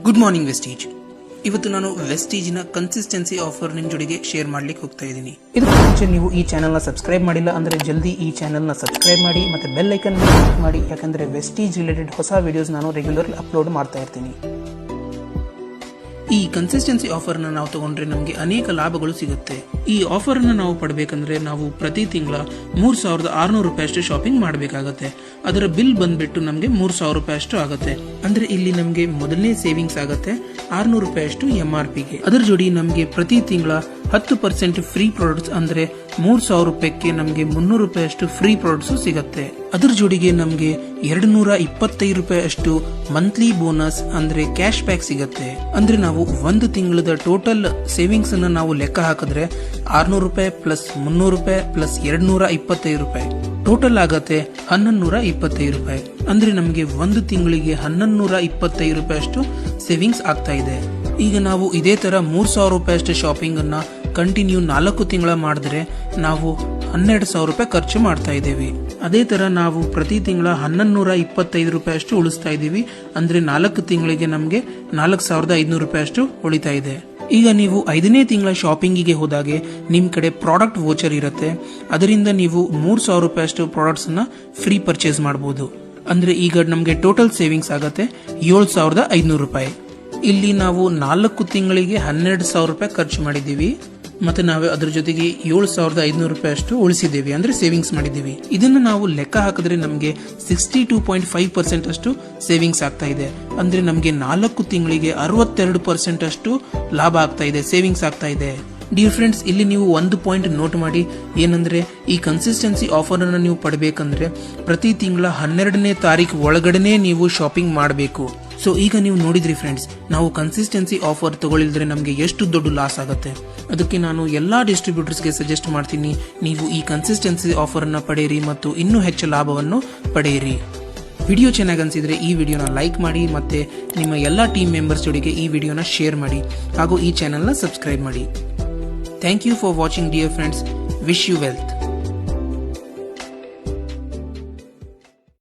Good morning Vestige. ಇವತ್ತು ನಾನು ವೆಸ್ಟೀಜಿನ consistency offer ನಿಮ್ಮ ಜೊತೆಗೆ ಶೇರ್ ಮಾಡ್ಲಿಕ್ಕೆ ಹೋಗ್ತಾ ಇದ್ದೀನಿ. ಇದಕ್ಕೆ ಮುಂಚೆ ನೀವು ಈ ಚಾನೆಲ್ನ ಸಬ್ಸ್ಕ್ರೈಬ್ ಮಾಡಿಲ್ಲ ಅಂದರೆ ಜಲ್ದಿ ಈ ಚಾನೆಲ್ನ ಸಬ್ಸ್ಕ್ರೈಬ್ ಮಾಡಿ ಮತ್ತು ಬೆಲ್ ಐಕನ್ ಕ್ಲಿಕ್ ಮಾಡಿ, ಯಾಕಂದರೆ ವೆಸ್ಟೀಜ್ ರಿಲೇಟೆಡ್ ಹೊಸ ವಿಡಿಯೋಸ್ ನಾನು ರೆಗ್ಯುಲರ್ ಅಪ್ಲೋಡ್ ಮಾಡ್ತಾ ಇರ್ತೀನಿ. ಈ ಕನ್ಸಿಸ್ಟೆನ್ಸಿ ಆಫರ್ನ ನಾವು ತಗೊಂಡ್ರೆ ನಮಗೆ ಅನೇಕ ಲಾಭಗಳು ಸಿಗುತ್ತೆ. ಈ ಆಫರ್ನ ನಾವು ಪಡಬೇಕಂದ್ರೆ ನಾವು ಪ್ರತಿ ತಿಂಗಳ 3600 ರೂಪಾಯಿಯಷ್ಟು ಶಾಪಿಂಗ್ ಮಾಡಬೇಕಾಗತ್ತೆ. ಅದರ ಬಿಲ್ ಬಂದ್ಬಿಟ್ಟು ನಮಗೆ 3000 ರೂಪಾಯಿಯಷ್ಟು ಆಗುತ್ತೆ. ಅಂದ್ರೆ ಇಲ್ಲಿ ನಮಗೆ ಮೊದಲನೇ ಸೇವಿಂಗ್ಸ್ ಆಗುತ್ತೆ 600 ರೂಪಾಯಿಯಷ್ಟು MRPಗೆ. ಅದರ ಜೋಡಿ ನಮಗೆ ಪ್ರತಿ ತಿಂಗಳ 10% ಫ್ರೀ ಪ್ರಾಡಕ್ಟ್ಸ್ ಅಂದ್ರೆ 3000 ರೂಪಾಯಿಗೆ ನಮಗೆ 300 ರೂಪಾಯಿಯಷ್ಟು ಫ್ರೀ ಪ್ರಾಡಕ್ಟ್ಸ್ ಸಿಗುತ್ತೆ. ಅದರ ಜೋಡಿಗೆ ನಮಗೆ 225 ರೂಪಾಯಿಯಷ್ಟು ಮಂತ್ಲಿ ಬೋನಸ್ ಅಂದ್ರೆ ಕ್ಯಾಶ್ ಬ್ಯಾಕ್ ಸಿಗುತ್ತೆ. ಅಂದ್ರೆ ನಾವು ಒಂದು ತಿಂಗಳದ ಟೋಟಲ್ ಸೇವಿಂಗ್ಸ್ ಅನ್ನ ನಾವು ಲೆಕ್ಕ ಹಾಕಿದ್ರೆ 600 ರೂಪಾಯಿ ಪ್ಲಸ್ 300 ರೂಪಾಯಿ ಪ್ಲಸ್ 225 ರೂಪಾಯಿ ಟೋಟಲ್ ಆಗತ್ತೆ 1125 ರೂಪಾಯಿ. ಅಂದ್ರೆ ನಮಗೆ ಒಂದು ತಿಂಗಳಿಗೆ 1125 ರೂಪಾಯಿಯಷ್ಟು ಸೇವಿಂಗ್ಸ್ ಆಗ್ತಾ ಇದೆ. ಈಗ ನಾವು ಇದೇ ತರ 3000 ರೂಪಾಯಿಯಷ್ಟು ಶಾಪಿಂಗ್ ಅನ್ನ ಕಂಟಿನ್ಯೂ 4 ತಿಂಗಳ ಮಾಡಿದ್ರೆ ನಾವು 12000 ರೂಪಾಯಿ ಖರ್ಚು ಮಾಡ್ತಾ ಇದ್ದೇವೆ. ಅದೇ ತರ ನಾವು ಪ್ರತಿ ತಿಂಗಳ 1125 ರೂಪಾಯಿಯಷ್ಟು ಉಳಿಸ್ತಾ ಇದ್ದೀವಿ. ಅಂದ್ರೆ 4 ತಿಂಗಳಿಗೆ ನಮಗೆ 4500 ರೂಪಾಯಿಯಷ್ಟು ಉಳಿತಾ ಇದೆ. ಈಗ ನೀವು 5ನೇ ತಿಂಗಳ ಶಾಪಿಂಗಿಗೆ ಹೋದಾಗೆ ನಿಮ್ ಕಡೆ ಪ್ರಾಡಕ್ಟ್ ವೋಚರ್ ಇರುತ್ತೆ. ಅದರಿಂದ ನೀವು 3000 ರೂಪಾಯಿಯಷ್ಟು ಪ್ರಾಡಕ್ಟ್ಸ್ ಅನ್ನ ಫ್ರೀ ಪರ್ಚೇಸ್ ಮಾಡಬಹುದು. ಅಂದ್ರೆ ಈಗ ನಮಗೆ ಟೋಟಲ್ ಸೇವಿಂಗ್ಸ್ ಆಗತ್ತೆ 7500 ರೂಪಾಯಿ. ಇಲ್ಲಿ ನಾವು 4 ತಿಂಗಳಿಗೆ 12000 ರೂಪಾಯಿ ಖರ್ಚು ಮಾಡಿದ್ದೀವಿ ಮತ್ತೆ ನಾವು ಅದ್ರ ಜೊತೆಗೆ 7500 ರೂಪಾಯಿಯಷ್ಟು ಉಳಿಸಿದ್ದೇವೆ, ಅಂದ್ರೆ ಸೇವಿಂಗ್ಸ್ ಮಾಡಿದ್ದೀವಿ. ಇದನ್ನು ನಾವು ಲೆಕ್ಕ ಹಾಕಿದ್ರೆ ನಮಗೆ 62.5% ಅಷ್ಟು ಸೇವಿಂಗ್ಸ್ ಆಗ್ತಾ ಇದೆ. ಅಂದ್ರೆ ನಮಗೆ 4 ತಿಂಗಳಿಗೆ 62% ಅಷ್ಟು ಲಾಭ ಆಗ್ತಾ ಇದೆ, ಸೇವಿಂಗ್ಸ್ ಆಗ್ತಾ ಇದೆ. ಡಿಯರ್ ಫ್ರೆಂಡ್ಸ್, ಇಲ್ಲಿ ನೀವು ಒಂದು ಪಾಯಿಂಟ್ ನೋಟ್ ಮಾಡಿ, ಏನಂದ್ರೆ ಈ ಕನ್ಸಿಸ್ಟೆನ್ಸಿ ಆಫರ್ ಅನ್ನು ನೀವು ಪಡಬೇಕಂದ್ರೆ ಪ್ರತಿ ತಿಂಗಳ 12ನೇ ತಾರೀಕು ಒಳಗಡೆನೆ ನೀವು ಶಾಪಿಂಗ್ ಮಾಡಬೇಕು. ಸೊ ಈಗ ನೀವು ನೋಡಿದ್ರಿ ಫ್ರೆಂಡ್ಸ್, ನಾವು ಕನ್ಸಿಸ್ಟೆನ್ಸಿ ಆಫರ್ ತಗೊಳ್ಳಿದ್ರೆ ನಮಗೆ ಎಷ್ಟು ದೊಡ್ಡ ಲಾಸ್ ಆಗುತ್ತೆ. ಅದಕ್ಕೆ ನಾನು ಎಲ್ಲಾ ಡಿಸ್ಟ್ರಿಬ್ಯೂಟರ್ಸ್ಗೆ ಸಜೆಸ್ಟ್ ಮಾಡ್ತೀನಿ, ನೀವು ಈ ಕನ್ಸಿಸ್ಟೆನ್ಸಿ ಆಫರ್ ಅನ್ನ ಪಡೆಯಿರಿ ಮತ್ತು ಇನ್ನೂ ಹೆಚ್ಚು ಲಾಭವನ್ನು ಪಡೆಯಿರಿ. ವಿಡಿಯೋ ಚೆನ್ನಾಗಿ ಅನಿಸಿದ್ರೆ ಈ ವಿಡಿಯೋನ ಲೈಕ್ ಮಾಡಿ ಮತ್ತೆ ನಿಮ್ಮ ಎಲ್ಲಾ ಟೀಮ್ ಮೆಂಬರ್ಸ್ ಜೊತೆಗೆ ಈ ವಿಡಿಯೋನ ಶೇರ್ ಮಾಡಿ ಹಾಗೂ ಈ ಚಾನೆಲ್ನ ಸಬ್ಸ್ಕ್ರೈಬ್ ಮಾಡಿ. Thank you for watching, dear friends. Wish you wealth.